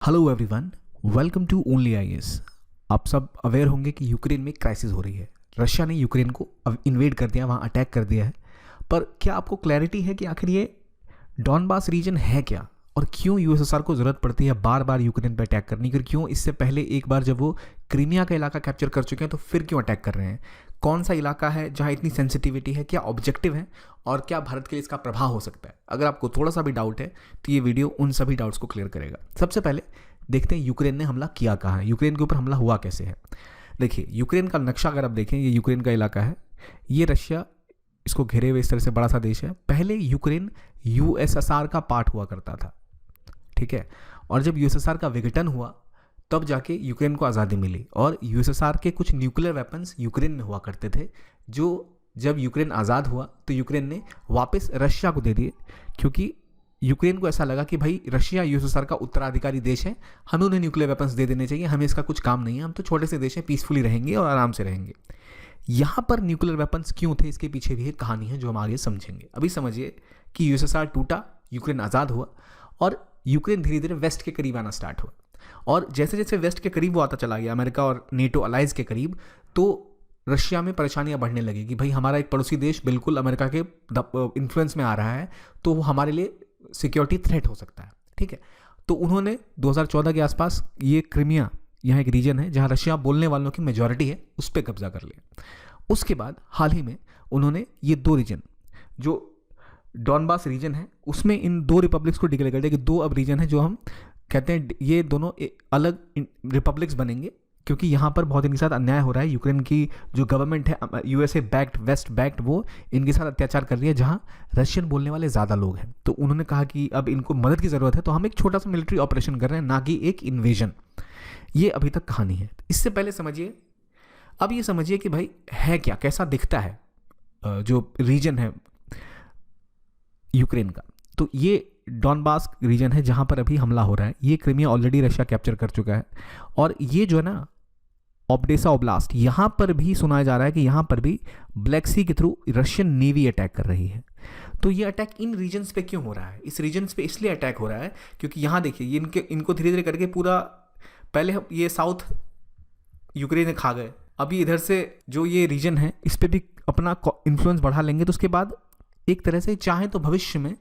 Hello everyone, welcome to only IAS. आप सब aware होंगे कि यूक्रेन में क्राइसिस हो रही है। रशिया ने यूक्रेन को अब इन्वेड कर दिया, वहाँ अटैक कर दिया है। पर क्या आपको क्लैरिटी है कि आखिर ये डॉनबास रीजन है क्या, और क्यों यूएसएसआर को ज़रूरत पड़ती है बार बार यूक्रेन पर अटैक करने की? क्यों इससे पहले एक बार जब वो क्रीमिया का इलाका कैप्चर कर चुके हैं तो फिर क्यों अटैक कर रहे हैं? कौन सा इलाका है जहाँ इतनी सेंसिटिविटी है? क्या ऑब्जेक्टिव है और क्या भारत के लिए इसका प्रभाव हो सकता है? अगर आपको थोड़ा सा भी डाउट है तो ये वीडियो उन सभी डाउट्स को क्लियर करेगा। सबसे पहले देखते हैं यूक्रेन ने हमला किया कहाँ है, यूक्रेन के ऊपर हमला हुआ कैसे है। देखिए, यूक्रेन का नक्शा अगर आप देखें, ये यूक्रेन का इलाका है, ये रशिया इसको घेरे हुए इस तरह से बड़ा सा देश है। पहले यूक्रेन यूएसएसआर का पार्ट हुआ करता था, ठीक है। और जब यूएसएसआर का विघटन हुआ तब जाके यूक्रेन को आज़ादी मिली, और यूएसएसआर के कुछ न्यूक्लियर वेपन्स यूक्रेन में हुआ करते थे, जो जब यूक्रेन आज़ाद हुआ तो यूक्रेन ने वापस रशिया को दे दिए, क्योंकि यूक्रेन को ऐसा लगा कि भाई रशिया यूएसएसआर का उत्तराधिकारी देश है, हमें उन्हें न्यूक्लियर वेपन्स दे देने चाहिए, हमें इसका कुछ काम नहीं है, हम तो छोटे से देश हैं, पीसफुली रहेंगे और आराम से रहेंगे। यहाँ पर न्यूक्लियर वेपन्स क्यों थे, इसके पीछे भी एक कहानी है जो हम आगे समझेंगे। अभी समझिए कि यूएसएसआर टूटा, यूक्रेन आज़ाद हुआ, और यूक्रेन धीरे धीरे वेस्ट के करीब आना स्टार्ट हुआ। और जैसे जैसे वेस्ट के करीब वो आता चला गया, अमेरिका और नेटो अलाइज के करीब, तो रशिया में परेशानियां बढ़ने लगी कि भाई हमारा एक पड़ोसी देश बिल्कुल अमेरिका के इन्फ्लुएंस में आ रहा है, तो वो हमारे लिए सिक्योरिटी थ्रेट हो सकता है, ठीक है। तो उन्होंने 2014 के आसपास ये क्रीमिया, यहाँ एक रीजन है जहाँ रशिया बोलने वालों की मेजॉरिटी है, उस पर कब्जा कर लिया। उसके बाद हाल ही में उन्होंने ये दो रीजन, जो डॉनबास रीजन है, उसमें इन दो रिपब्लिक्स को डिक्लेयर कर दिया कि दो अब रीजन है जो हम कहते हैं ये दोनों अलग रिपब्लिक्स बनेंगे, क्योंकि यहाँ पर बहुत इनके साथ अन्याय हो रहा है। यूक्रेन की जो गवर्नमेंट है, यूएसए बैक्ड, वेस्ट बैक्ड, वो इनके साथ अत्याचार कर रही है, जहाँ रशियन बोलने वाले ज़्यादा लोग हैं। तो उन्होंने कहा कि अब इनको मदद की ज़रूरत है, तो हम एक छोटा सा मिलिट्री ऑपरेशन कर रहे हैं, ना कि एक इन्वेजन। ये अभी तक कहानी है। इससे पहले समझिए, अब ये समझिए कि भाई है क्या, कैसा दिखता है जो रीजन है यूक्रेन का। तो ये डॉनबास रीजन है जहाँ पर अभी हमला हो रहा है। ये क्रीमिया ऑलरेडी रशिया कैप्चर कर चुका है, और ये जो है ना ओडेसा ओब्लास्ट, यहाँ पर भी सुना जा रहा है कि यहाँ पर भी ब्लैक सी के थ्रू रशियन नेवी अटैक कर रही है। तो ये अटैक इन रीजन्स पे क्यों हो रहा है? इस रीजन्स पे इसलिए अटैक हो रहा है क्योंकि यहाँ देखिए, ये इनको धीरे धीरे करके पूरा, पहले ये साउथ यूक्रेन ने खा गए, अभी इधर से जो ये रीजन है इस पर भी अपना इन्फ्लुएंस बढ़ा लेंगे। तो उसके बाद एक तरह से चाहे तो भविष्य में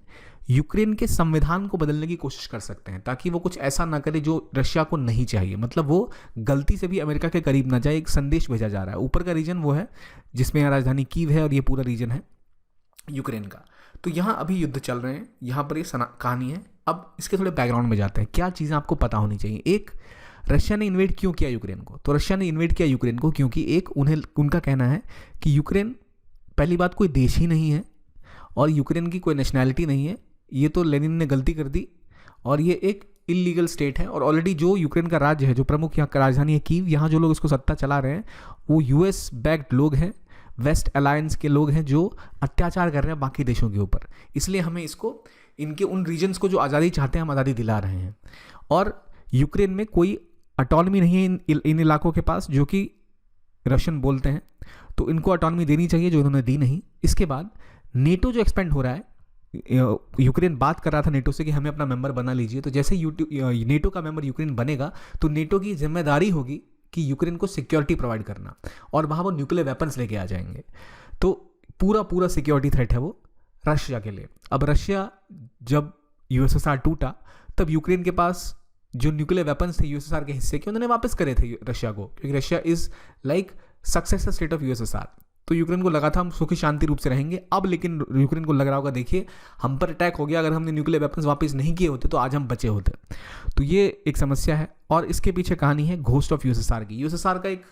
यूक्रेन के संविधान को बदलने की कोशिश कर सकते हैं, ताकि वो कुछ ऐसा ना करे जो रशिया को नहीं चाहिए। मतलब वो गलती से भी अमेरिका के करीब ना जाए, एक संदेश भेजा जा रहा है। ऊपर का रीजन वो है जिसमें राजधानी कीव है, और ये पूरा रीजन है यूक्रेन का। तो यहाँ अभी युद्ध चल रहे हैं, यहाँ पर ये कहानी है। अब इसके थोड़े बैकग्राउंड में जाते हैं, क्या चीज़ें आपको पता होनी चाहिए। एक, रशिया ने इन्वेड क्यों किया यूक्रेन को? तो रशिया ने इन्वेड किया यूक्रेन को क्योंकि एक, उनका कहना है कि यूक्रेन पहली बात कोई देश ही नहीं है, और यूक्रेन की कोई नेशनैलिटी नहीं है, ये तो लेनिन ने गलती कर दी, और ये एक इलीगल स्टेट है। और ऑलरेडी जो यूक्रेन का राज्य है, जो प्रमुख यहाँ का राजधानी है कीव, यहाँ जो लोग इसको सत्ता चला रहे हैं वो यूएस बैक्ड लोग हैं, वेस्ट अलायंस के लोग हैं, जो अत्याचार कर रहे हैं बाकी देशों के ऊपर। इसलिए हमें इसको, इनके उन रीजन्स को जो आज़ादी चाहते हैं, हम आज़ादी दिला रहे हैं। और यूक्रेन में कोई ऑटोनॉमी नहीं है इन इलाकों के पास जो कि रशियन बोलते हैं, तो इनको ऑटोनॉमी देनी चाहिए, जो इन्होंने दी नहीं। इसके बाद नेटो जो एक्सपेंड हो रहा है, यूक्रेन बात कर रहा था नेटो से कि हमें अपना मेंबर बना लीजिए। तो जैसे नेटो का मेंबर यूक्रेन बनेगा तो नेटो की जिम्मेदारी होगी कि यूक्रेन को सिक्योरिटी प्रोवाइड करना, और वहाँ वो न्यूक्लियर वेपन्स लेके आ जाएंगे। तो पूरा सिक्योरिटी थ्रेट है वो रशिया के लिए। अब रशिया, जब यूएसएसआर टूटा तब यूक्रेन के पास जो न्यूक्लियर वेपन्स थे यूएसएसआर के हिस्से के, उन्होंने वापस करे थे रशिया को, क्योंकि Russia is like successor state of USSR. तो यूक्रेन को लगा था हम सुखी शांति रूप से रहेंगे। अब लेकिन यूक्रेन को लग रहा होगा, देखिए हम पर अटैक हो गया, अगर हमने न्यूक्लियर वेपन्स वापस नहीं किए होते तो आज हम बचे होते। तो ये एक समस्या है, और इसके पीछे कहानी है घोस्ट ऑफ यूएसएसआर की। यूएसएसआर का एक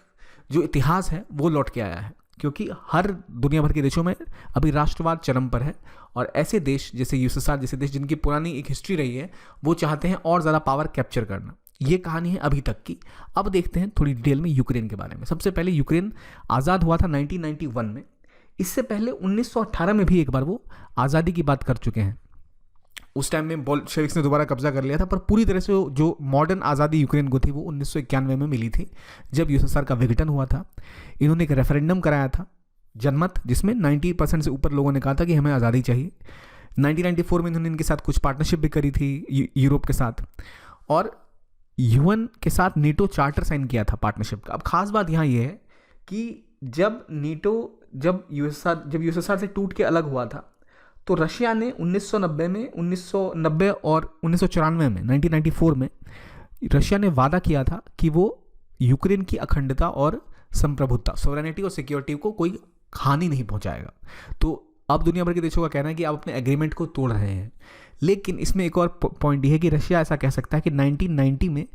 जो इतिहास है वो लौट के आया है, क्योंकि हर दुनिया भर के देशों में अभी राष्ट्रवाद चरम पर है, और ऐसे देश जैसे यूएसएसआर जैसे देश, जिनकी पुरानी एक हिस्ट्री रही है, वो चाहते हैं और ज़्यादा पावर कैप्चर करना। ये कहानी है अभी तक की। अब देखते हैं थोड़ी डिटेल में यूक्रेन के बारे में। सबसे पहले यूक्रेन आज़ाद हुआ था 1991 में। इससे पहले 1918 में भी एक बार वो आज़ादी की बात कर चुके हैं। उस टाइम में बोल्शेविक्स ने दोबारा कब्जा कर लिया था, पर पूरी तरह से जो मॉडर्न आज़ादी यूक्रेन को थी वो 1991 में मिली थी, जब यूएसएसआर का विघटन हुआ था। इन्होंने एक रेफरेंडम कराया था, जनमत, जिसमें 90% से ऊपर लोगों ने कहा था कि हमें आज़ादी चाहिए। 1994 में इन्होंने इनके साथ कुछ पार्टनरशिप भी करी थी यूरोप के साथ, और यूएन के साथ नेटो चार्टर साइन किया था पार्टनरशिप का। अब खास बात यहाँ ये है कि जब यूएसएसआर से टूट के अलग हुआ था तो रशिया ने 1990 और 1994 में 1994 में रशिया ने वादा किया था कि वो यूक्रेन की अखंडता और संप्रभुता, सोवरेनिटी और सिक्योरिटी को कोई हानि नहीं पहुंचाएगा। तो अब दुनिया भर के देशों का कहना है कि आप अपने एग्रीमेंट को तोड़ रहे हैं। लेकिन इसमें एक और पॉइंट ये है कि रशिया ऐसा कह सकता है कि 1990 में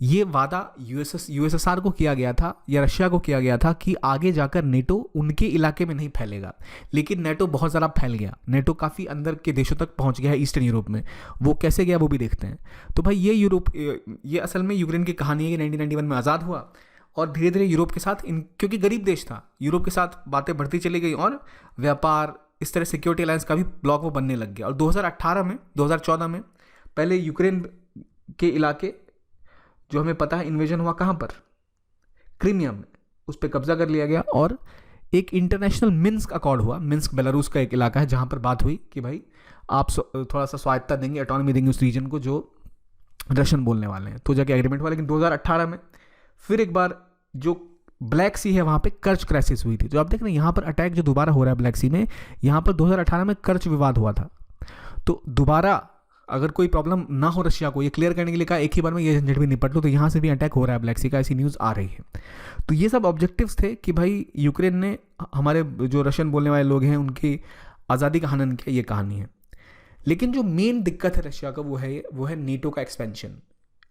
ये वादा यूएसएसआर को किया गया था या रशिया को किया गया था कि आगे जाकर नेटो उनके इलाके में नहीं फैलेगा। लेकिन नेटो बहुत ज़्यादा फैल गया, नेटो काफ़ी अंदर के देशों तक पहुंच गया है, ईस्टर्न यूरोप में। वो कैसे गया वो भी देखते हैं। तो भाई ये असल में यूक्रेन की कहानी है कि 1991 में आज़ाद हुआ और धीरे धीरे यूरोप के साथ क्योंकि गरीब देश था, यूरोप के साथ बातें बढ़ती चली गई और व्यापार, इस तरह सिक्योरिटी अलायंस का भी ब्लॉक वो बनने लग गया। और 2014 में पहले यूक्रेन के इलाके जो हमें पता है इन्वेजन हुआ कहाँ पर, क्रीमिया में, उस पर कब्जा कर लिया गया और एक इंटरनेशनल मिन्स्क अकॉर्ड हुआ। मिन्स्क बेलारूस का एक इलाका है जहाँ पर बात हुई कि भाई आप थोड़ा सा स्वायत्ता देंगे, ऑटोनॉमी देंगे उस रीजन को जो रशियन बोलने वाले हैं, तो जाके एग्रीमेंट हुआ। लेकिन 2018 में फिर एक बार जो ब्लैक सी है वहाँ पे कर्च क्राइसिस हुई थी। जो आप देख रहे हैं यहाँ पर अटैक जो दोबारा हो रहा है ब्लैक सी में, यहाँ पर 2018 में कर्च विवाद हुआ था। तो दोबारा अगर कोई प्रॉब्लम ना हो रशिया को, ये क्लियर करने के लिए कहा एक ही बार में ये झंझट भी निपट लो, तो यहाँ से भी अटैक हो रहा है ब्लैक सी का, ऐसी न्यूज़ आ रही है। तो ये सब ऑब्जेक्टिव्स थे कि भाई यूक्रेन ने हमारे जो रशियन बोलने वाले लोग हैं उनकी आज़ादी का हनन किया, ये कहानी है। लेकिन जो मेन दिक्कत है रशिया का वो है नेटो का एक्सपेंशन।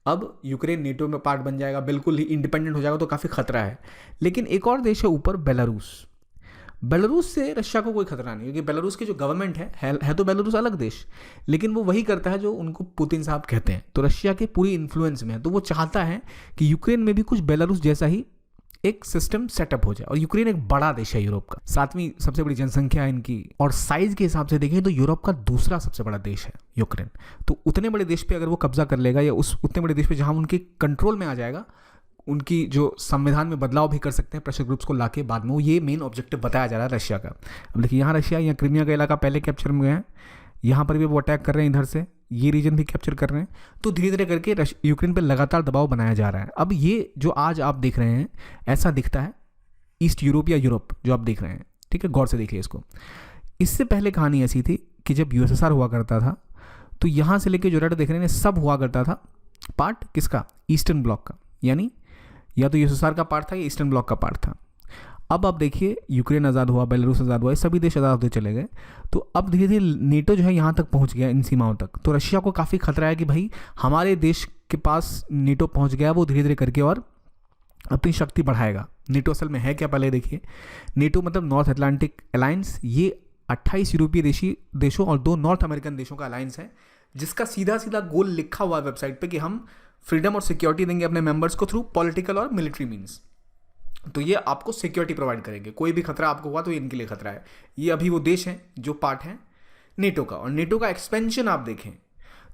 अब यूक्रेन नेटो में पार्ट बन जाएगा, बिल्कुल ही इंडिपेंडेंट हो जाएगा, तो काफ़ी खतरा है। लेकिन एक और देश है ऊपर, बेलारूस से रशिया को कोई खतरा नहीं, क्योंकि बेलारूस की जो गवर्नमेंट है तो बेलारूस अलग देश, लेकिन वो वही करता है जो उनको पुतिन साहब कहते हैं, तो रशिया के पूरी इन्फ्लुएंस में है। तो वो चाहता है कि यूक्रेन में भी कुछ बेलारूस जैसा ही एक सिस्टम सेटअप हो जाए। और यूक्रेन एक बड़ा देश है यूरोप का, 7वीं सबसे बड़ी जनसंख्या है इनकी, और साइज के हिसाब से देखें तो यूरोप का दूसरा सबसे बड़ा देश है यूक्रेन। तो उतने बड़े देश पे अगर वो कब्जा कर लेगा, या उस उतने बड़े देश पे जहां उनके कंट्रोल में आ जाएगा, उनकी जो संविधान में बदलाव भी कर सकते हैं प्रेशर ग्रुप्स को लाके बाद में, वो ये मेन ऑब्जेक्टिव बताया जा रहा है रशिया का। अब देखिए यहाँ रशिया या क्रीमिया का इलाका पहले कैप्चर में गए हैं, यहाँ पर भी वो अटैक कर रहे हैं, इधर से ये रीजन भी कैप्चर कर रहे हैं। तो धीरे धीरे करके यूक्रेन पर लगातार दबाव बनाया जा रहा है। अब ये जो आज आप देख रहे हैं ऐसा दिखता है ईस्ट यूरोप या यूरोप जो आप देख रहे हैं, ठीक है, गौर से देखिए इसको। इससे पहले कहानी ऐसी थी कि जब यूएसएसआर हुआ करता था तो यहाँ से लेके जो रेड देख रहे हैं सब हुआ करता था पार्ट किसका, ईस्टर्न ब्लॉक का, यानी या तो यूएसएसआर का पार्ट था या ईस्टर्न ब्लॉक का पार्ट था। अब आप देखिए यूक्रेन आज़ाद हुआ, बेलारूस आज़ाद हुआ, ये सभी देश आज़ाद होते चले गए। तो अब धीरे धीरे नेटो जो है यहाँ तक पहुँच गया, इन सीमाओं तक। तो रशिया को काफ़ी खतरा है कि भाई हमारे देश के पास नेटो पहुँच गया, वो धीरे धीरे करके और अपनी शक्ति बढ़ाएगा। नेटो असल में है क्या, पहले देखिए। नेटो मतलब नॉर्थ अटलांटिक अलायंस, ये 28 यूरोपीय देशों और 2 नॉर्थ अमेरिकन देशों का अलायंस है, जिसका सीधा सीधा गोल लिखा हुआ है वेबसाइट पे कि हम फ्रीडम और सिक्योरिटी देंगे अपने मेंबर्स को थ्रू पॉलिटिकल और मिलिट्री मीन्स। तो ये आपको सिक्योरिटी प्रोवाइड करेंगे, कोई भी खतरा आपको हुआ तो ये इनके लिए खतरा है। ये अभी वो देश हैं जो पार्ट हैं नेटो का। और नेटो का एक्सपेंशन आप देखें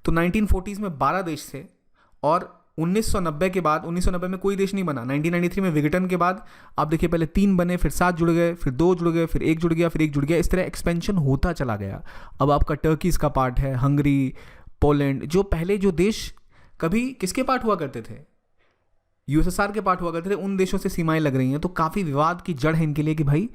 तो 1940s में 12 देश थे और 1990 के बाद, 1990 में कोई देश नहीं बना, 1993 में विघटन के बाद आप देखिए पहले 3 बने, फिर 7 जुड़ गए, फिर 2 जुड़ गए, फिर 1 जुड़ गया, फिर 1 जुड़ गया, इस तरह एक्सपेंशन होता चला गया। अब आपका टर्की इसका पार्ट है, हंगरी, पोलैंड, जो पहले जो देश कभी किसके पार्ट हुआ करते थे, यूएसएसआर के पार्ट हुआ करते थे, उन देशों से सीमाएं लग रही हैं। तो काफ़ी विवाद की जड़ है इनके लिए कि भाई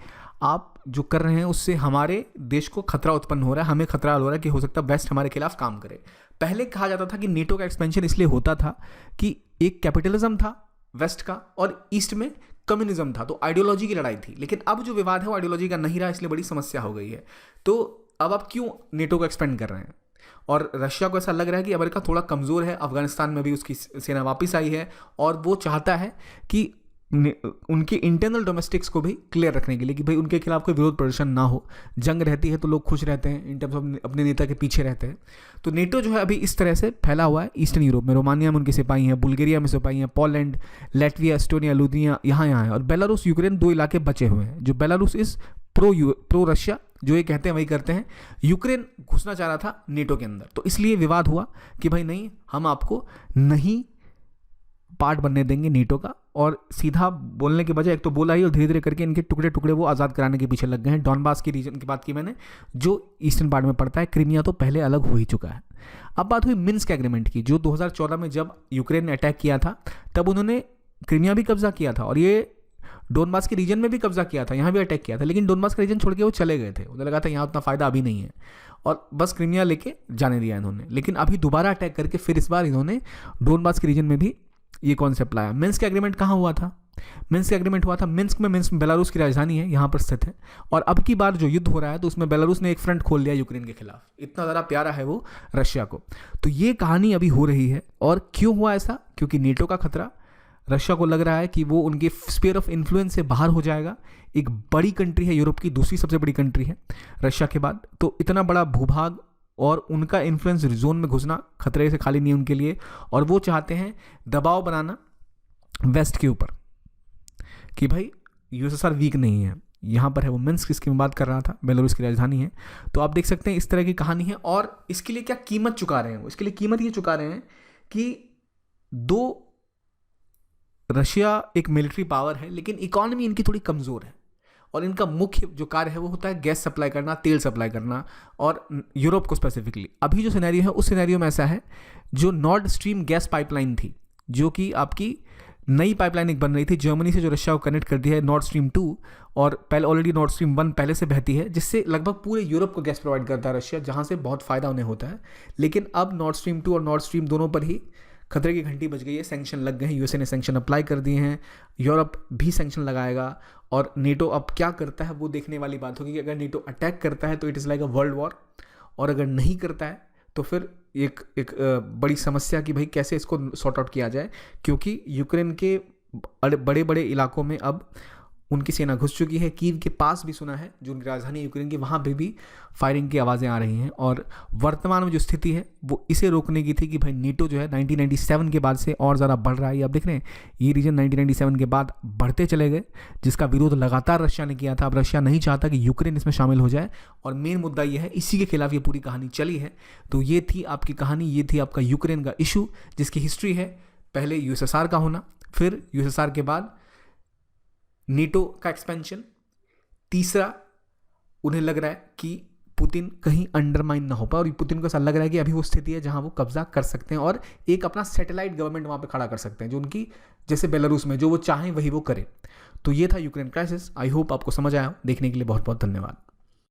आप जो कर रहे हैं उससे हमारे देश को खतरा उत्पन्न हो रहा है, हमें खतरा हो रहा है कि हो सकता है वेस्ट हमारे खिलाफ काम करे। पहले कहा जाता था कि नेटो का एक्सपेंशन इसलिए होता था कि एक कैपिटलिज्म था वेस्ट का और ईस्ट में कम्युनिज्म था, तो आइडियोलॉजी की लड़ाई थी। लेकिन अब जो विवाद है वो आइडियोलॉजी का नहीं रहा, इसलिए बड़ी समस्या हो गई है। तो अब आप क्यों नेटो को एक्सपेंड कर रहे हैं? और रशिया को ऐसा लग रहा है कि अमेरिका थोड़ा कमज़ोर है, अफगानिस्तान में भी उसकी सेना वापस आई है और वो चाहता है कि उनके इंटरनल डोमेस्टिक्स को भी क्लियर रखने के लिए कि भाई उनके खिलाफ कोई विरोध प्रदर्शन ना हो। जंग रहती है तो लोग खुश रहते हैं, इन टर्म्स ऑफ अपने नेता के पीछे रहते हैं। तो नेटो जो है अभी इस तरह से फैला हुआ है ईस्टर्न यूरोप में। रोमानिया में उनके सिपाही हैं, बुल्गारिया में सिपाही हैं, पोलैंड, लैटविया, एस्टोनिया, लुथियाना यहाँ है। और बेलारूस, यूक्रेन 2 इलाके बचे हुए हैं। जो बेलारूस इस प्रो रशिया, जो ये कहते हैं वही करते हैं। यूक्रेन घुसना चाह रहा था नेटो के अंदर, तो इसलिए विवाद हुआ कि भाई नहीं, हम आपको नहीं पार्ट बनने देंगे नेटो का। और सीधा बोलने के बजाय एक तो बोला ही, और धीरे धीरे करके इनके टुकड़े टुकड़े वो आज़ाद कराने के पीछे लग गए हैं। डॉनबास की रीजन की बात की मैंने, जो ईस्टर्न पार्ट में पड़ता है। क्रीमिया तो पहले अलग हो ही चुका है। अब बात हुई मिन्स्क एग्रीमेंट की, जो 2014 में जब यूक्रेन ने अटैक किया था तब उन्होंने क्रीमिया भी कब्जा किया था और ये डोनबास के रीजन में भी कब्जा किया था, यहाँ भी अटैक किया था, लेकिन डोनबास का रीजन छोड़ के वो चले गए थे। उन्हें लगा था यहाँ उतना फ़ायदा अभी नहीं है और बस क्रीमिया लेके जाने दिया इन्होंने। लेकिन अभी दोबारा अटैक करके फिर इस बार इन्होंने डोनबास के रीजन में भी ये कॉन्सेप्ट लाया। मिन्स्क एग्रीमेंट कहाँ हुआ था? मिन्स्क एग्रीमेंट हुआ था मिन्स्क में। मिन्स्क बेलारूस की राजधानी है, यहाँ पर स्थित है। और अब की बार जो युद्ध हो रहा है तो उसमें बेलारूस ने एक फ्रंट खोल लिया यूक्रेन के खिलाफ। इतना ज़्यादा प्यारा है वो रशिया को। तो ये कहानी अभी हो रही है। और क्यों हुआ ऐसा? क्योंकि नेटो का खतरा, रशिया को लग रहा है कि वो उनके स्फीयर ऑफ इन्फ्लुएंस से बाहर हो जाएगा। एक बड़ी कंट्री है, यूरोप की दूसरी सबसे बड़ी कंट्री है रशिया के बाद, तो इतना बड़ा भूभाग और उनका इन्फ्लुएंस जोन में घुसना खतरे से खाली नहीं है उनके लिए। और वो चाहते हैं दबाव बनाना वेस्ट के ऊपर कि भाई यूएसएसआर वीक नहीं है। यहाँ पर है वो मिन्स्क, इसकी मैं बात कर रहा था, बेलारूस की राजधानी है। तो आप देख सकते हैं इस तरह की कहानी है। और इसके लिए क्या कीमत चुका रहे हैं वो? इसके लिए कीमत ये चुका रहे हैं कि रशिया एक मिलिट्री पावर है लेकिन इकोनॉमी इनकी थोड़ी कमज़ोर है और इनका मुख्य जो कार्य है वो होता है गैस सप्लाई करना, तेल सप्लाई करना, और यूरोप को स्पेसिफिकली। अभी जो सिनेरियो है उस सिनेरियो में ऐसा है, जो नॉर्ड स्ट्रीम गैस पाइपलाइन थी, जो कि आपकी नई पाइपलाइन एक बन रही थी जर्मनी से, जो रशिया को कनेक्ट कर दिया है, नॉर्ड स्ट्रीम 2, और पहले ऑलरेडी नॉर्ड स्ट्रीम 1 पहले से बहती है, जिससे लगभग पूरे यूरोप को गैस प्रोवाइड करता है रशिया, जहाँ से बहुत फ़ायदा उन्हें होता है। लेकिन अब नॉर्ड स्ट्रीम 2 और नॉर्ड स्ट्रीम दोनों पर ही खतरे की घंटी बज गई है, सैंक्शन लग गए हैं, यूएसए ने सैंक्शन अप्लाई कर दिए हैं, यूरोप भी सैंक्शन लगाएगा। और नेटो अब क्या करता है वो देखने वाली बात होगी कि अगर नेटो अटैक करता है तो it is like a world war, और अगर नहीं करता है तो फिर एक बड़ी समस्या कि भाई कैसे इसको सॉर्ट आउट किया जाए, क्योंकि यूक्रेन के बड़े बड़े इलाकों में अब उनकी सेना घुस चुकी है। कीव के पास भी सुना है, जो उनकी राजधानी यूक्रेन की, वहाँ पे भी फायरिंग की आवाज़ें आ रही हैं। और वर्तमान में जो स्थिति है वो इसे रोकने की थी कि भाई नेटो जो है 1997 के बाद से और ज़्यादा बढ़ रहा है। ये आप देख रहे हैं, ये रीजन 1997 के बाद बढ़ते चले गए, जिसका विरोध लगातार रशिया ने किया था। अब रशिया नहीं चाहता कि यूक्रेन इसमें शामिल हो जाए, और मेन मुद्दा ये है, इसी के खिलाफ ये पूरी कहानी चली है। तो ये थी आपकी कहानी, ये थी आपका यूक्रेन का इशू, जिसकी हिस्ट्री है पहले यूएसएसआर का होना, फिर यूएसएसआर के बाद नेटो का एक्सपेंशन, तीसरा उन्हें लग रहा है कि पुतिन कहीं अंडरमाइन ना हो पाए, और पुतिन को ऐसा लग रहा है कि अभी वो स्थिति है जहां वो कब्जा कर सकते हैं और एक अपना सैटेलाइट गवर्नमेंट वहां पे खड़ा कर सकते हैं, जो उनकी जैसे बेलारूस में जो वो चाहें वही वो करें। तो ये था यूक्रेन क्राइसिस। आई होप आपको समझ आया हो। देखने के लिए बहुत बहुत धन्यवाद।